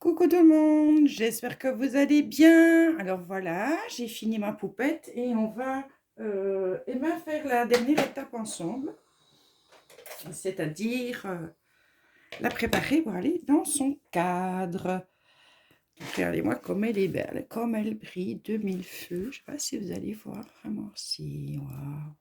Coucou tout le monde, j'espère que vous allez bien. Alors voilà, j'ai fini ma poupette et on va faire la dernière étape ensemble, c'est-à-dire la préparer pour aller dans son cadre. Regardez-moi comme elle est belle, comme elle brille de mille feux. Je ne sais pas si vous allez voir vraiment si, waouh.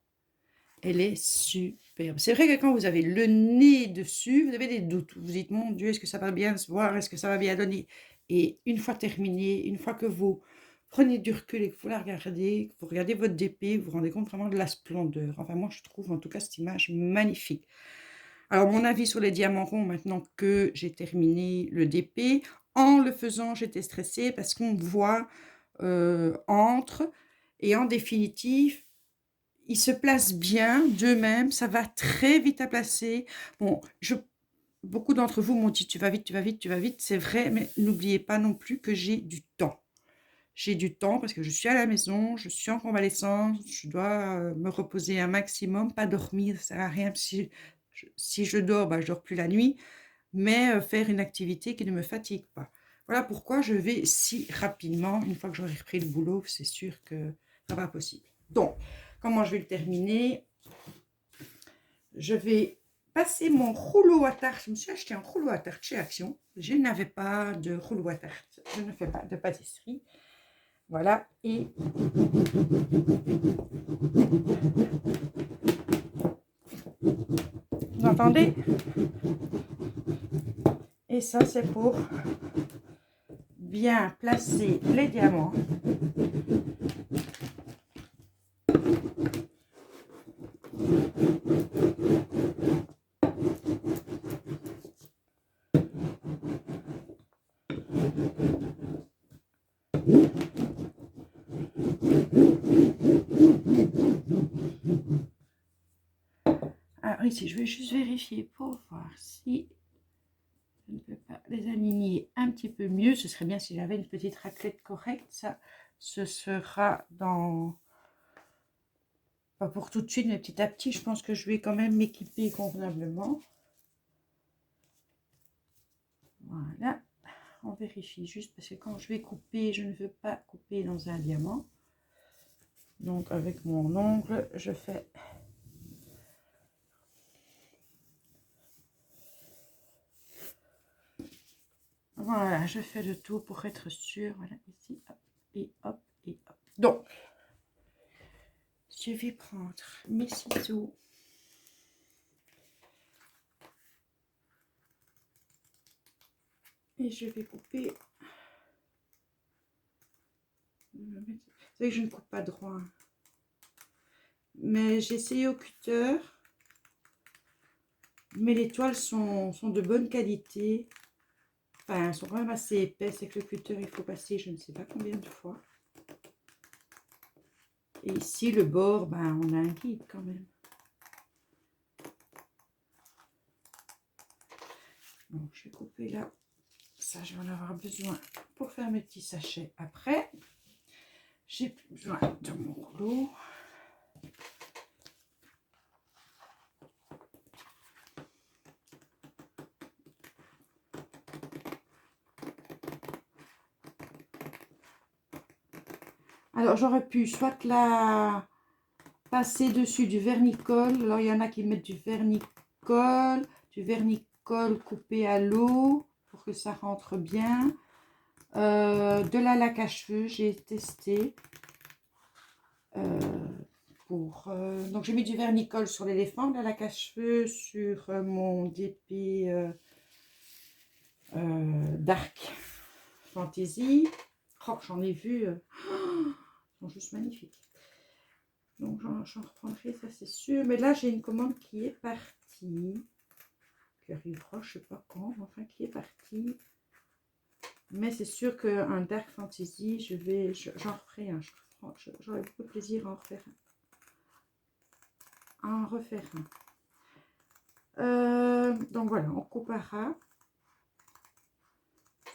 Elle est superbe. C'est vrai que quand vous avez le nez dessus, vous avez des doutes. Vous dites, mon Dieu, est-ce que ça va bien se voir? Est-ce que ça va bien donner? Et une fois terminé, une fois que vous prenez du recul et que vous la regardez, que vous regardez votre DP, vous vous rendez compte vraiment de la splendeur. Enfin, moi, je trouve en tout cas cette image magnifique. Alors, mon avis sur les diamants ronds, maintenant que j'ai terminé le DP, en le faisant, j'étais stressée parce qu'on voit entre, et en définitive, ils se placent bien d'eux-mêmes, ça va très vite à placer. Bon, beaucoup d'entre vous m'ont dit, tu vas vite, tu vas vite, tu vas vite. C'est vrai, mais n'oubliez pas non plus que j'ai du temps. J'ai du temps parce que je suis à la maison, je suis en convalescence, je dois me reposer un maximum, pas dormir, ça sert à rien. Si je dors, bah, je dors plus la nuit, mais faire une activité qui ne me fatigue pas. Voilà pourquoi je vais si rapidement, une fois que j'aurai repris le boulot, c'est sûr que ça va possible. Donc, comment je vais le terminer? Je vais passer mon rouleau à tarte. Je me suis acheté un rouleau à tarte chez Action. Je n'avais pas de rouleau à tarte. Je ne fais pas de pâtisserie. Voilà. Et vous entendez? Et ça, c'est pour bien placer les diamants. Alors ici, je vais juste vérifier pour voir si je ne peux pas les aligner un petit peu mieux. Ce serait bien si j'avais une petite raclette correcte. Ça, ce sera dans... Pas pour tout de suite, mais petit à petit, je pense que je vais quand même m'équiper convenablement. Voilà. On vérifie juste parce que quand je vais couper, je ne veux pas couper dans un diamant. Donc avec mon ongle, je fais... Voilà, je fais le tour pour être sûr. Voilà, ici, hop, et hop, et hop. Donc, je vais prendre mes ciseaux. Et je vais couper. Vous savez que je ne coupe pas droit. Mais j'ai essayé au cutter. Mais les toiles sont de bonne qualité. Enfin, elles sont quand même assez épaisses. Avec le cutter, il faut passer je ne sais pas combien de fois. Et ici, le bord, ben, on a un guide quand même. Donc, je vais couper là. Ça, je vais en avoir besoin pour faire mes petits sachets après. J'ai plus besoin de mon rouleau. Alors, j'aurais pu soit la passer dessus du vernicole. Alors, il y en a qui mettent du vernicole coupé à l'eau pour que ça rentre bien. De la laque à cheveux, j'ai testé. Donc, j'ai mis du vernicole sur l'éléphant, de la laque à cheveux sur mon DP Dark Fantasy. Oh, j'en ai vu. Ils sont juste magnifiques. Donc, j'en reprendrai, ça c'est sûr. Mais là, j'ai une commande qui est partie. Qui arrivera, je ne sais pas quand, mais enfin, qui est partie. Mais c'est sûr qu'un Dark Fantasy, j'en referai un. J'aurai beaucoup de plaisir à en refaire un. Donc voilà, on comparera.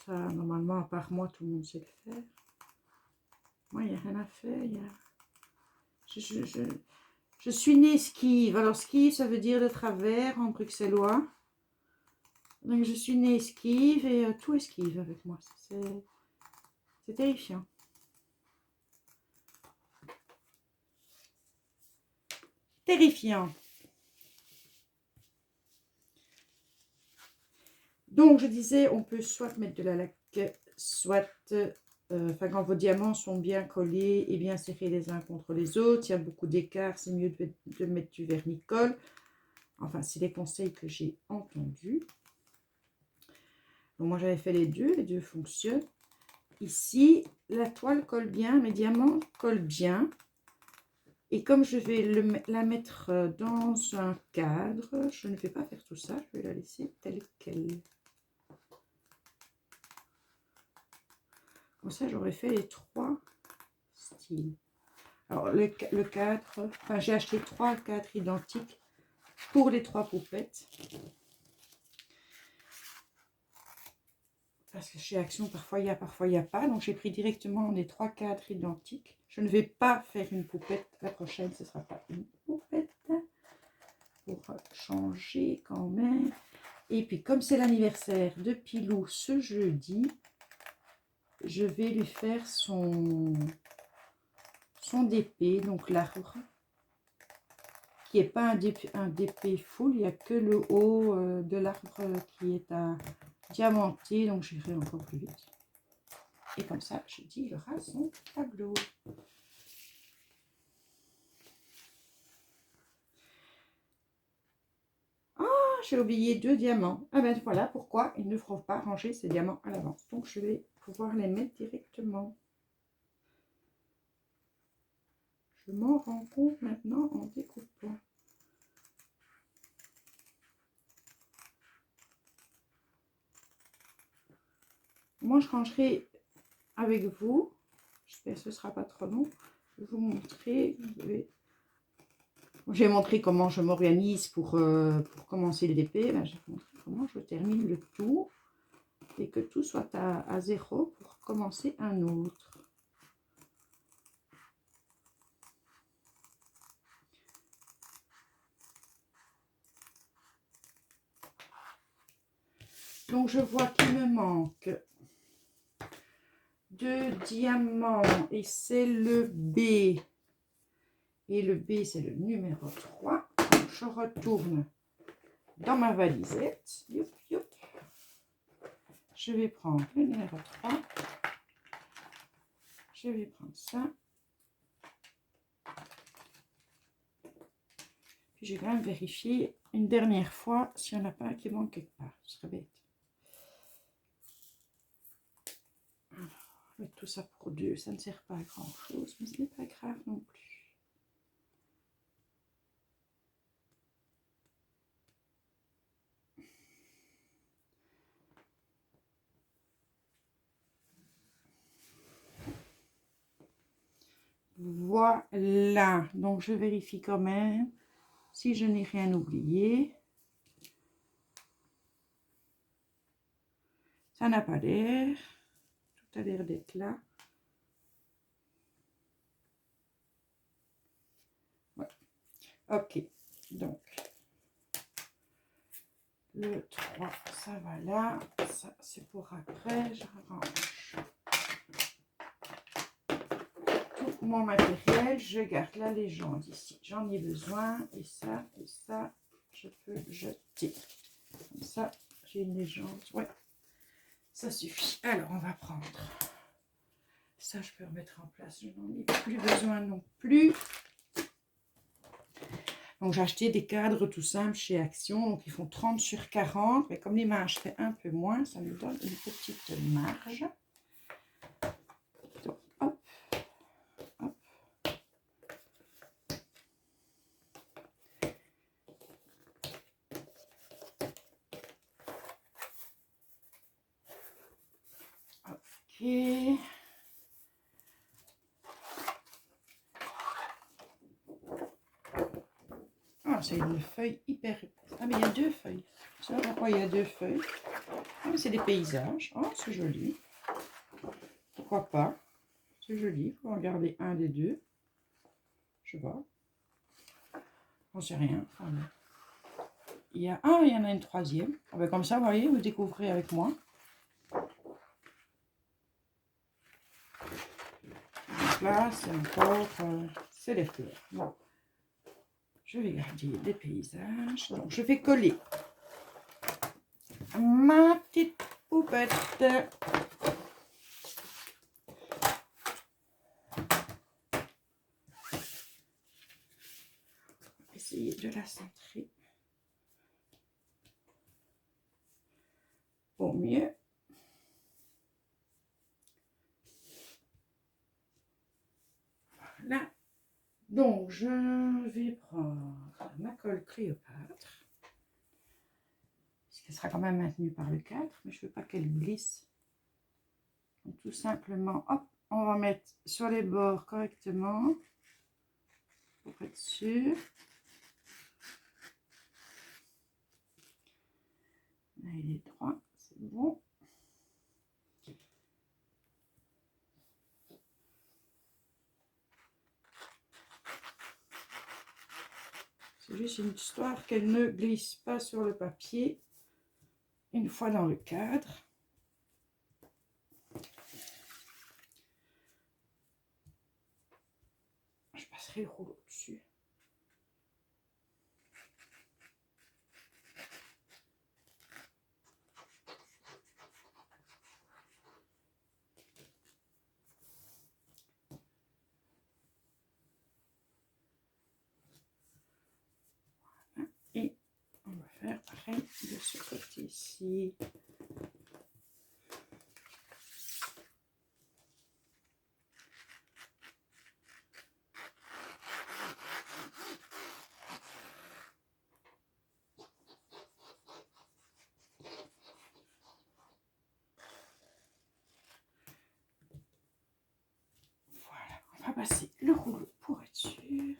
Ça, normalement, à part moi, tout le monde sait le faire. Moi, il n'y a rien à faire. Je suis née esquive. Alors, esquive, ça veut dire de travers en bruxellois. Donc je suis née esquive et tout esquive avec moi. C'est terrifiant. Terrifiant. Donc je disais, on peut soit mettre de la laque, soit... quand vos diamants sont bien collés et bien serrés les uns contre les autres, il y a beaucoup d'écart, c'est mieux de mettre du vernis-colle. Enfin, c'est les conseils que j'ai entendus. Donc moi j'avais fait les deux fonctionnent. Ici, la toile colle bien, mes diamants collent bien. Et comme je vais la mettre dans un cadre, je ne vais pas faire tout ça, je vais la laisser telle qu'elle. Comme ça, j'aurais fait les 3 styles. Alors, le cadre, enfin, j'ai acheté 3 cadres identiques pour les 3 poupettes. Parce que chez Action, parfois il n'y a pas. Donc, j'ai pris directement les 3 cadres identiques. Je ne vais pas faire une poupette. La prochaine, ce ne sera pas une poupette. Pour changer quand même. Et puis, comme c'est l'anniversaire de Pilou ce jeudi, je vais lui faire son DP, donc l'arbre, qui n'est pas un DP full, il n'y a que le haut de l'arbre qui est à diamanté, donc j'irai encore plus vite. Et comme ça, je dis, il aura son tableau. Ah, j'ai oublié 2 diamants. Ah ben voilà pourquoi il ne faut pas ranger ces diamants à l'avance. Donc je vais pouvoir les mettre directement. Je m'en rends compte maintenant en découpant. Moi, je rangerai avec vous. J'espère que ce ne sera pas trop long. Je vais vous montrer. J'ai montré comment je m'organise pour commencer le DP. Là, je vais vous montrer comment je termine le tour et que tout soit à 0 pour commencer un autre. Donc, je vois qu'il me manque 2 diamants et c'est le B. Et le B, c'est le numéro 3. Donc, je retourne dans ma valisette. Youp, youp. Je vais prendre le numéro 3. Je vais prendre ça. Puis je vais quand même vérifier une dernière fois s'il n'y en a pas un qui manque quelque part. Ce serait bête. Alors, mettre tout ça pour 2, ça ne sert pas à grand chose, mais ce n'est pas grave non plus. Voilà, donc je vérifie quand même si je n'ai rien oublié. Ça n'a pas l'air, tout a l'air d'être là. Ouais. Ok, donc le 3, ça va là, ça c'est pour après, je range tout mon matériel, je garde la légende ici, j'en ai besoin, et ça, je peux jeter. Comme ça, j'ai une légende, ouais, ça suffit. Alors, on va prendre ça, je peux remettre en place, je n'en ai plus besoin non plus. Donc, j'ai acheté des cadres tout simples chez Action, donc ils font 30 sur 40, mais comme les marges fait un peu moins, ça me donne une petite marge. Donc, hop, hop. Ok. Ah, c'est une feuille hyper... Ah, mais il y a 2 feuilles. Ça, pourquoi il y a 2 feuilles? Ah, mais c'est des paysages. Oh, c'est joli. Pourquoi pas? C'est joli. Il faut en garder un des 2. Je sais pas. J'en sais rien. Enfin, il y en a une troisième. Ah ben, comme ça, vous voyez, vous découvrez avec moi. Donc là, c'est encore, c'est les fleurs. Bon. Je vais garder les paysages. Donc, je vais coller ma petite poupette. Essayer de la centrer au mieux. Voilà. Donc, je vais prendre ma colle Cléopâtre. Parce qu'elle sera quand même maintenue par le cadre, mais je ne veux pas qu'elle glisse. Donc, tout simplement, hop, on va mettre sur les bords correctement pour être sûr. Là, il est droit, c'est bon. C'est juste une histoire qu'elle ne glisse pas sur le papier une fois dans le cadre. Je passerai le rouleau dessus. Voilà. Et on va faire pareil de ce côté-ci. Voilà, on va passer le rouleau pour être sûr.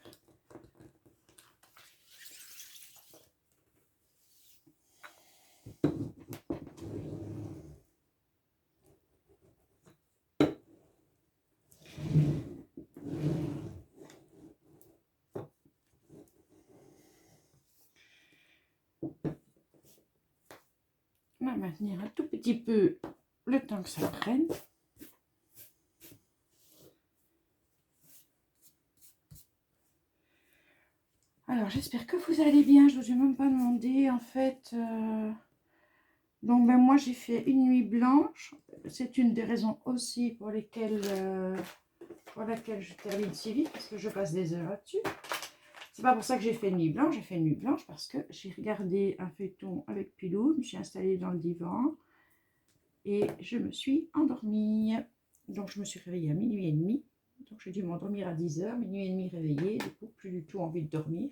On va maintenir un tout petit peu le temps que ça prenne. Alors, j'espère que vous allez bien. Je ne vous ai même pas demandé, en fait. Donc, ben, moi, j'ai fait une nuit blanche. C'est une des raisons aussi pour laquelle je termine si vite, parce que je passe des heures là-dessus. C'est pas pour ça que j'ai fait une nuit blanche. J'ai fait une nuit blanche parce que j'ai regardé un feuilleton avec Pilou. Je me suis installée dans le divan et je me suis endormie. Donc, je me suis réveillée à minuit et demi. Donc, j'ai dû m'endormir à 10 h, minuit et demi réveillée. Du coup, plus du tout envie de dormir.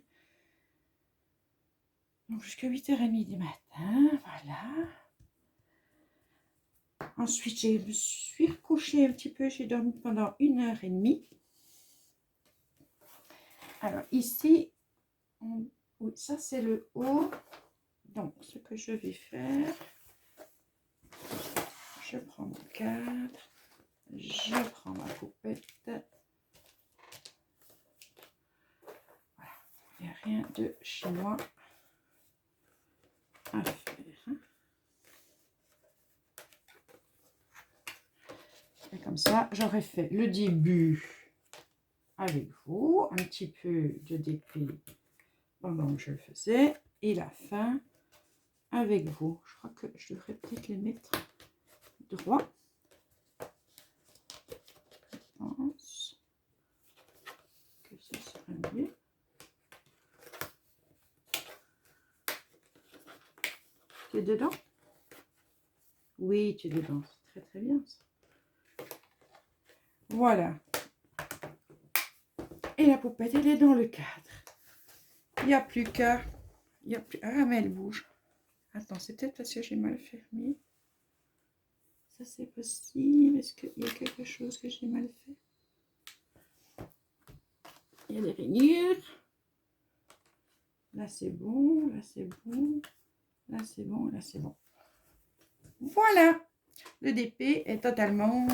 Donc, jusqu'à 8h30 du matin. Voilà. Ensuite, je me suis recouchée un petit peu. J'ai dormi pendant 1h30. Alors, ici, oui, ça, c'est le haut. Donc, ce que je vais faire, je prends mon cadre, je prends ma poupette. Voilà, il n'y a rien de chinois à faire. Et comme ça, j'aurais fait le début avec vous, un petit peu de dépli pendant que je le faisais, et la fin avec vous. Je crois que je devrais peut-être les mettre droit. Je pense que ce serait mieux. Tu es dedans? Oui, tu es dedans. C'est très très bien ça. Voilà. Et la poupette, elle est dans le cadre. Il n'y a plus qu'à... Ah, mais elle bouge. Attends, c'est peut-être parce que j'ai mal fermé. Ça, c'est possible. Est-ce qu'il y a quelque chose que j'ai mal fait? Il y a des rainures. Là, c'est bon. Là, c'est bon. Là, c'est bon. Là, c'est bon. Voilà. le DP est totalement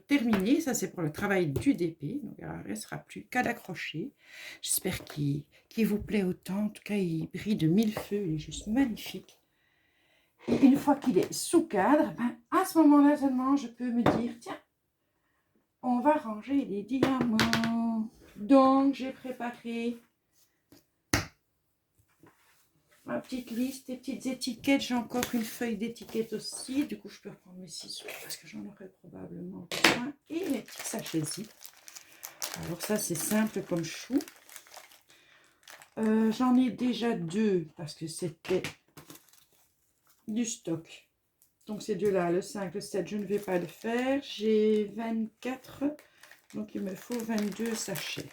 terminé. Ça, c'est pour le travail du DP. Donc, il ne restera plus qu'à l'accrocher. J'espère qu'il vous plaît autant. En tout cas, il brille de mille feux. Il est juste magnifique. Et une fois qu'il est sous cadre, ben, à ce moment-là seulement, je peux me dire, tiens, on va ranger les diamants. Donc, j'ai préparé ma petite liste, des petites étiquettes. J'ai encore une feuille d'étiquette aussi. Du coup, je peux reprendre mes ciseaux parce que j'en aurai probablement besoin. Et mes petits sachets zip. Alors ça, c'est simple comme chou. J'en ai déjà deux parce que c'était du stock. Donc ces deux-là, le 5, le 7, je ne vais pas le faire. J'ai 24, donc il me faut 22 sachets.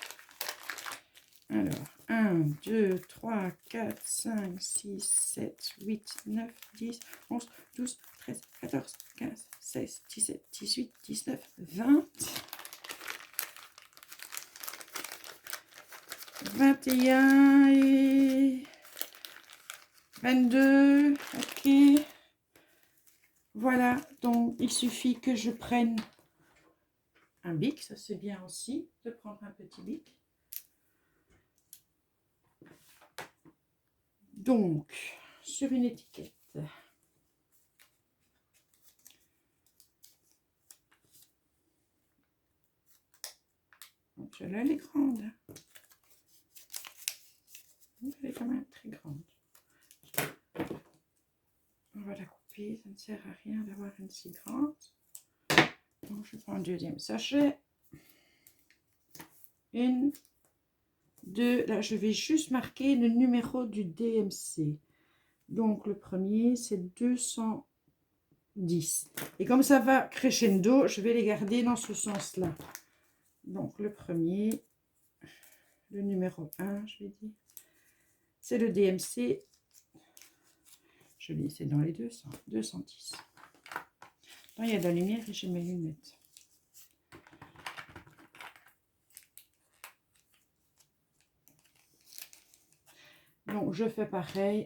Alors, 1, 2, 3, 4, 5, 6, 7, 8, 9, 10, 11, 12, 13, 14, 15, 16, 17, 18, 19, 20. 21 et 22. Ok. Voilà, donc il suffit que je prenne un bic. Ça, c'est bien aussi de prendre un petit bic. Donc, sur une étiquette, donc celle-là, elle est grande. Elle est quand même très grande. On va la couper, ça ne sert à rien d'avoir une si grande. Donc, je prends un deuxième sachet. Une, deux, là, je vais juste marquer le numéro du DMC. Donc, le premier, c'est 210. Et comme ça va crescendo, je vais les garder dans ce sens-là. Donc, le premier, le numéro 1, je vais dire, c'est le DMC. Je lis, c'est dans les 200, 210. Là, il y a de la lumière et j'ai mes lunettes. Donc, je fais pareil.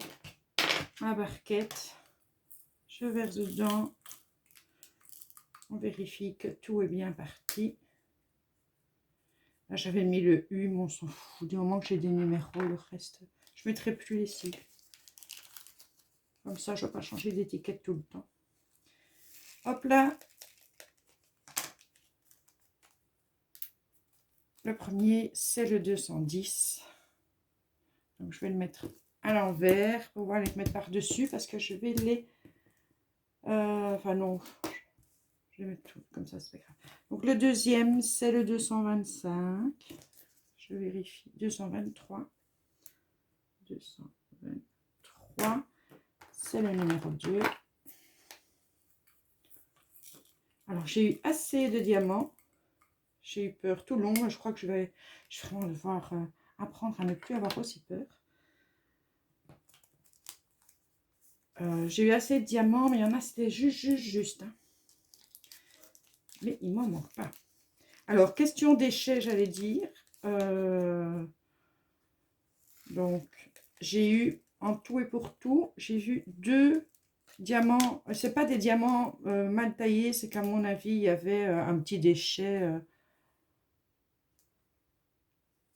Ma barquette, je verse dedans. On vérifie que tout est bien parti. Là, j'avais mis le U, mais on s'en fout. Du moment que j'ai des numéros, le reste, je ne mettrai plus les sigles. Comme ça, je ne vais pas changer d'étiquette tout le temps. Hop là. Le premier, c'est le 210. Donc, je vais le mettre à l'envers pour pouvoir les mettre par-dessus parce que je vais les... enfin, non. Je vais mettre tout comme ça, c'est pas grave. Donc, le deuxième, c'est le 225. Je vérifie. 223. 223. C'est le numéro 2. Alors, j'ai eu assez de diamants. J'ai eu peur tout le long. Je crois que je vais vraiment devoir apprendre à ne plus avoir aussi peur. J'ai eu assez de diamants, mais il y en a, c'était juste. Hein. Mais il m'en manque pas. Alors, question déchets, j'allais dire. Donc, j'ai eu, en tout et pour tout, j'ai vu 2 diamants. C'est pas des diamants mal taillés, c'est qu'à mon avis, il y avait un petit déchet.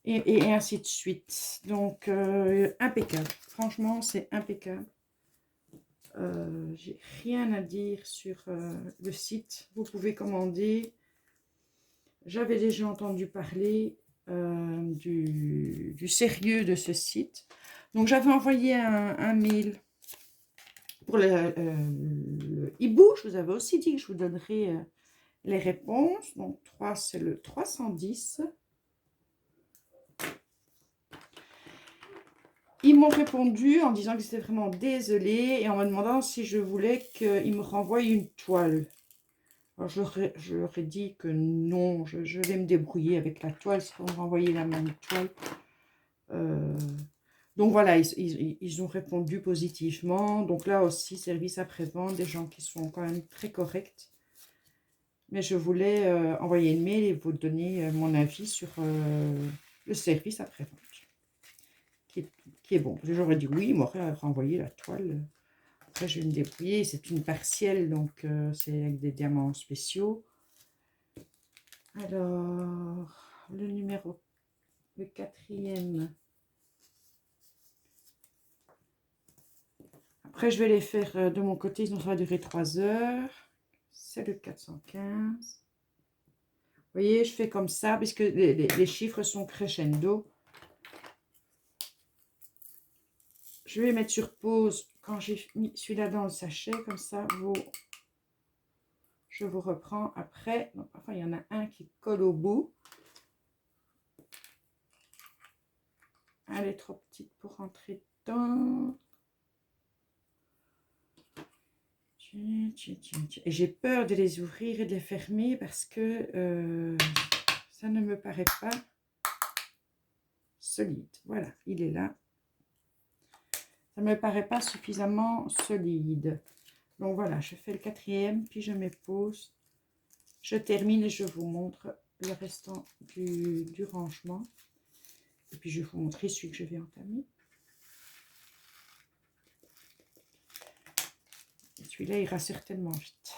Et ainsi de suite. Donc, impeccable. Franchement, c'est impeccable. J'ai rien à dire sur le site. Vous pouvez commander. J'avais déjà entendu parler du sérieux de ce site. Donc, j'avais envoyé un mail pour le hibou. Je vous avais aussi dit que je vous donnerais les réponses. Donc, 3, c'est le 310. Ils m'ont répondu en disant que c'était vraiment désolé et en me demandant si je voulais qu'ils me renvoient une toile. Alors je leur ai dit que non, je vais me débrouiller avec la toile, c'est pour me renvoyer la même toile. Donc voilà, ils ont répondu positivement. Donc là aussi, service après-vente, des gens qui sont quand même très corrects. Mais je voulais envoyer une mail et vous donner mon avis sur le service après-vente. Qui est bon. J'aurais dit oui, il m'aurait renvoyé la toile Après, je vais me débrouiller. C'est une partielle, donc c'est avec des diamants spéciaux. Alors, le quatrième. Après, je vais les faire de mon côté, sinon ça va durer 3 heures. C'est le 415. Vous voyez, je fais comme ça, puisque les chiffres sont crescendo. Je vais mettre sur pause quand j'ai mis celui-là dans le sachet, comme ça, je vous reprends après. Donc, enfin, il y en a un qui colle au bout. Elle est trop petite pour rentrer dedans. Et j'ai peur de les ouvrir et de les fermer parce que ça ne me paraît pas solide. Voilà, il est là. Ça ne me paraît pas suffisamment solide. Donc voilà, je fais le quatrième, puis je mets pause. Je termine et je vous montre le restant du rangement. Et puis je vais vous montrer celui que je vais entamer. Celui-là ira certainement vite.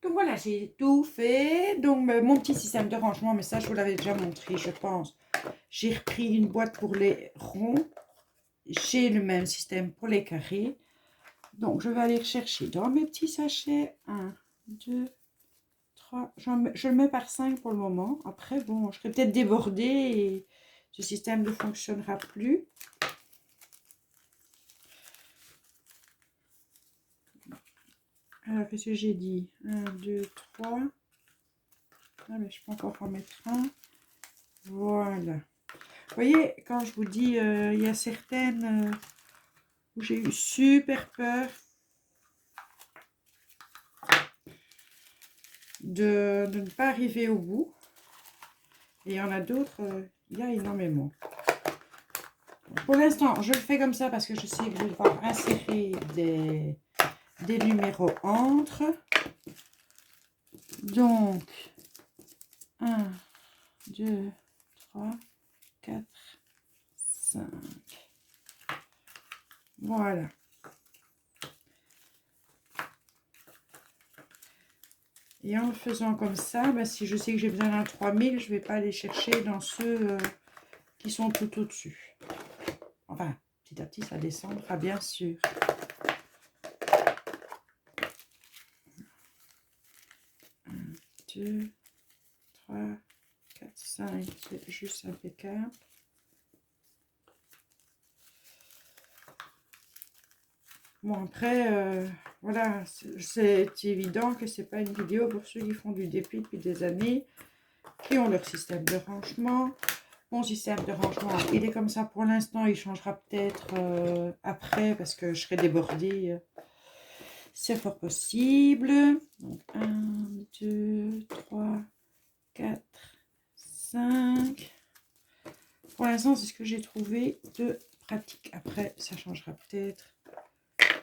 Donc voilà, j'ai tout fait. Donc mon petit système de rangement, mais ça je vous l'avais déjà montré, je pense. J'ai repris une boîte pour les ronds. J'ai le même système pour les carrés. Donc je vais aller chercher dans mes petits sachets. 1, 2, 3. Je le mets par 5 pour le moment. Après, bon, je serai peut-être débordée et ce système ne fonctionnera plus. Alors, qu'est-ce que j'ai dit? 1, 2, 3. Ah, mais je peux encore en mettre un. Voilà. Vous voyez, quand je vous dis, il y a certaines où j'ai eu super peur de ne pas arriver au bout. Et il y en a d'autres, il y a énormément. Pour l'instant, je le fais comme ça parce que je sais que je vais devoir insérer des numéros entre. Donc, 1, 2, 3, 4, 5. Voilà. Et en le faisant comme ça, bah, si je sais que j'ai besoin d'un 3000, je ne vais pas aller chercher dans ceux qui sont tout au-dessus. Enfin, petit à petit, ça descendra, bien sûr. 1, 2, 3, 4, 5, c'est juste impeccable. Bon, après, voilà, c'est évident que c'est pas une vidéo pour ceux qui font du dépit depuis des années, qui ont leur système de rangement. Mon système de rangement, il est comme ça pour l'instant, il changera peut-être après parce que je serai débordée. C'est fort possible. Donc 1, 2, 3, 4, 5. Pour l'instant, c'est ce que j'ai trouvé de pratique. Après, ça changera peut-être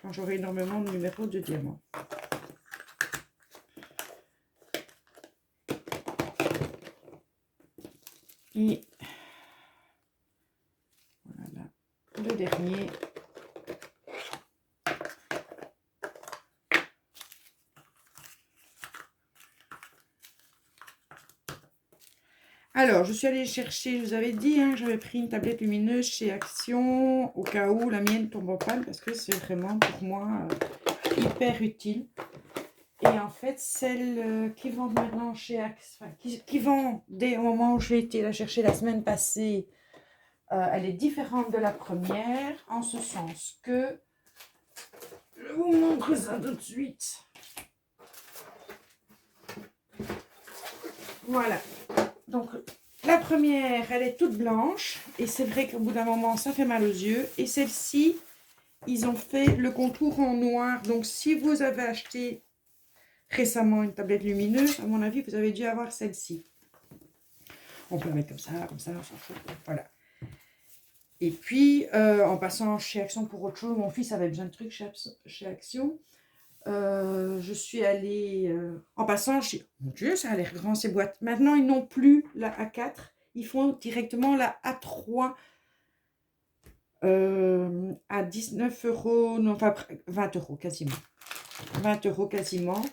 quand j'aurai énormément de numéros de diamants. Et voilà, le dernier. Alors, je suis allée chercher, je vous avais dit, hein, que j'avais pris une tablette lumineuse chez Action, au cas où la mienne tombe en panne, parce que c'est vraiment pour moi hyper utile. Et en fait, celle qui vendent maintenant chez Action, enfin, qui vend dès au moment où j'ai été la chercher la semaine passée, elle est différente de la première, en ce sens que, je vous montre ça tout de suite. Voilà. Donc, la première, elle est toute blanche. Et c'est vrai qu'au bout d'un moment, ça fait mal aux yeux. Et celle-ci, ils ont fait le contour en noir. Donc, si vous avez acheté récemment une tablette lumineuse, à mon avis, vous avez dû avoir celle-ci. On peut la mettre comme ça, on s'en fout. Voilà. Et puis, en passant chez Action pour autre chose, mon fils avait besoin de trucs chez Action. Je suis allée en passant chez... Mon Dieu, ça a l'air grand ces boîtes. Maintenant, ils n'ont plus la A4. Ils font directement la A3 à 19 euros, non, enfin 20 euros quasiment. 20 euros quasiment.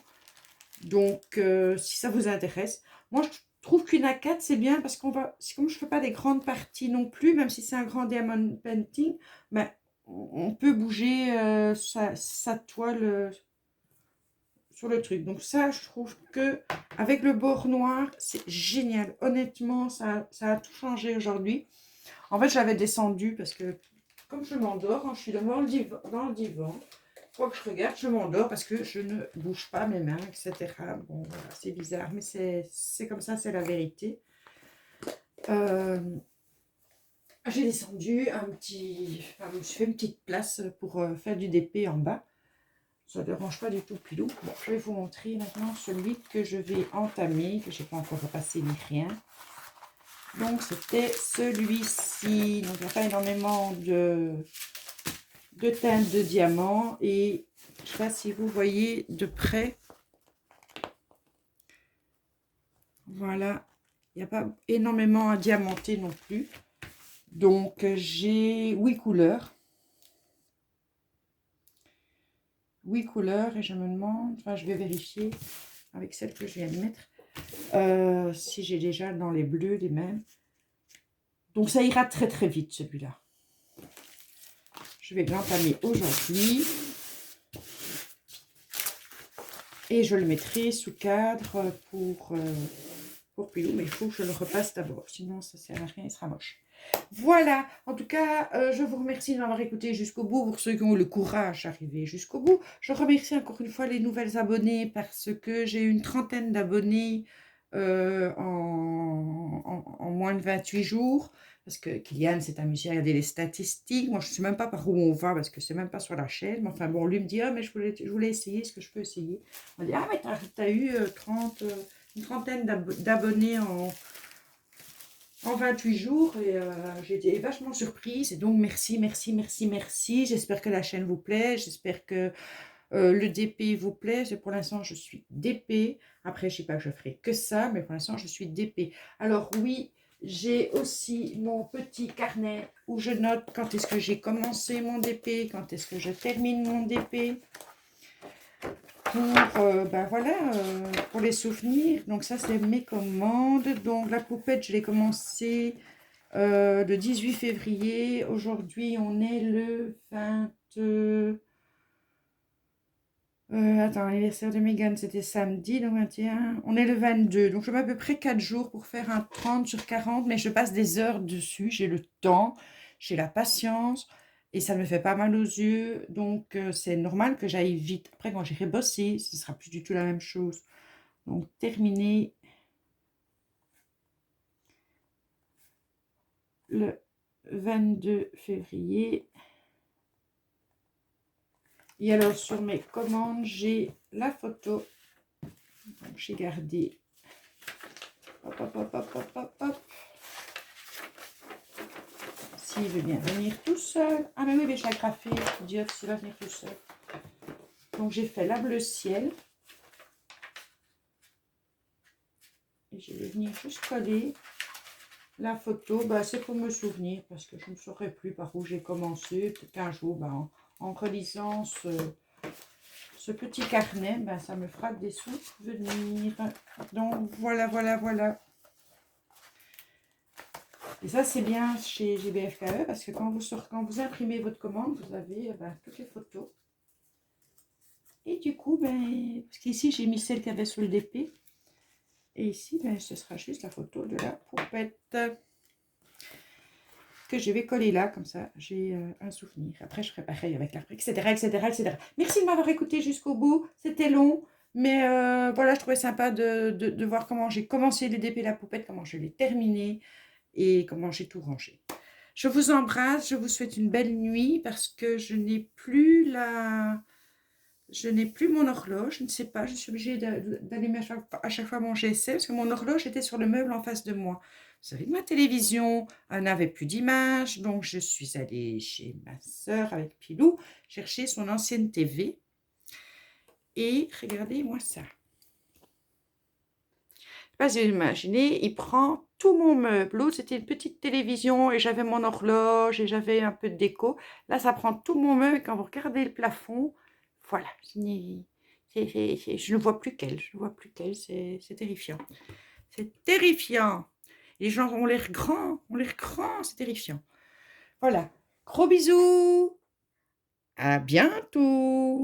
Donc, si ça vous intéresse. Moi, je trouve qu'une A4, c'est bien parce qu'on va... Comme je ne fais pas des grandes parties non plus, même si c'est un grand diamond painting, ben, on peut bouger sa toile sur le truc. Donc ça, je trouve que avec le bord noir, c'est génial. Honnêtement, ça a tout changé aujourd'hui. En fait, j'avais descendu parce que comme je m'endors, quand je suis dans le divan, fois que je regarde, je m'endors parce que je ne bouge pas mes mains, etc. Bon, voilà, c'est bizarre, mais c'est comme ça, c'est la vérité. J'ai descendu un petit... Enfin, je me suis fait une petite place pour faire du DP en bas. Ça ne dérange pas du tout Pilou. Bon, je vais vous montrer maintenant celui que je vais entamer, que je n'ai pas encore repassé ni rien. Donc, c'était celui-ci. Donc, il n'y a pas énormément de teintes de diamant. Et je ne sais pas si vous voyez de près. Voilà. Il n'y a pas énormément à diamanter non plus. Donc, j'ai 8 couleurs. 8 couleurs. Et je me demande, enfin, je vais vérifier avec celle que je viens de mettre. Si j'ai déjà dans les bleus les mêmes. Donc, ça ira très très vite celui-là. Je vais l'entamer aujourd'hui. Et je le mettrai sous cadre pour Pilou. Mais il faut que je le repasse d'abord. Sinon, ça ne sert à rien, il sera moche. Voilà, en tout cas, je vous remercie de m'avoir écouté jusqu'au bout, pour ceux qui ont le courage d'arriver jusqu'au bout. Je remercie encore une fois les nouvelles abonnés parce que j'ai une trentaine d'abonnés en moins de 28 jours. Parce que Kylian s'est amusé à regarder les statistiques. Moi, je ne sais même pas par où on va parce que c'est même pas sur la chaîne. Mais enfin, bon, lui me dit, ah, mais je voulais essayer, est-ce que je peux essayer? On dit, ah, mais tu as eu une trentaine d'abonnés en 28 jours et j'ai été vachement surprise et donc merci, merci, merci, merci. J'espère que la chaîne vous plaît, j'espère que le DP vous plaît. Pour l'instant, je suis DP. Après, je ne sais pas que je ferai que ça, mais pour l'instant, je suis DP. Alors oui, j'ai aussi mon petit carnet où je note quand est-ce que j'ai commencé mon DP, quand est-ce que je termine mon DP. Pour, ben voilà, pour les souvenirs. Donc ça, c'est mes commandes. Donc la poupette, je l'ai commencé le 18 février. Aujourd'hui, on est le 20... attends, l'anniversaire de Megan, c'était samedi, le 21. On est le 22. Donc, je mets à peu près 4 jours pour faire un 30 sur 40. Mais je passe des heures dessus. J'ai le temps, j'ai la patience. Et ça me fait pas mal aux yeux. Donc, c'est normal que j'aille vite. Après, quand j'irai bosser, ce sera plus du tout la même chose. Donc, terminé le 22 février. Et alors, sur mes commandes, j'ai la photo. Donc, j'ai gardé. Hop, hop, hop, hop, hop, hop, hop. S'il veut bien venir tout seul. Ah, mais oui, mais j'ai agrafé. Idiote, s'il va venir tout seul. Donc, j'ai fait la bleu ciel. Et je vais venir juste coller la photo. Bah, c'est pour me souvenir parce que je ne saurais plus par où j'ai commencé. Peut-être qu'un jour, bah, en relisant ce petit carnet, ben, ça me fera des souvenirs. Donc, voilà, voilà, voilà. Et ça, c'est bien chez GBFKE parce que quand vous imprimez votre commande, vous avez ben, toutes les photos. Et du coup, ben, parce qu'ici, j'ai mis celle qu'il y avait sur le DP. Et ici, ben, ce sera juste la photo de la poupette que je vais coller là, comme ça, j'ai un souvenir. Après, je ferai pareil avec l'arbre, etc., etc., etc. Merci de m'avoir écouté jusqu'au bout. C'était long, mais voilà, je trouvais sympa de voir comment j'ai commencé le DP la poupette, comment je l'ai terminé et comment j'ai tout rangé. Je vous embrasse, je vous souhaite une belle nuit parce que je n'ai plus mon horloge, je ne sais pas, je suis obligée d'allumer à chaque fois mon GSM parce que mon horloge était sur le meuble en face de moi. Vous savez, ma télévision n'avait plus d'image, donc je suis allée chez ma soeur avec Pilou chercher son ancienne TV. Et regardez-moi ça. Je ne sais pas si vous imaginez, il prend tout mon meuble. L'autre, c'était une petite télévision et j'avais mon horloge et j'avais un peu de déco. Là, ça prend tout mon meuble. Quand vous regardez le plafond, voilà. Je ne vois plus qu'elle. Je ne vois plus qu'elle. C'est terrifiant. C'est terrifiant. Les gens ont l'air grands, c'est terrifiant. Voilà. Gros bisous. À bientôt.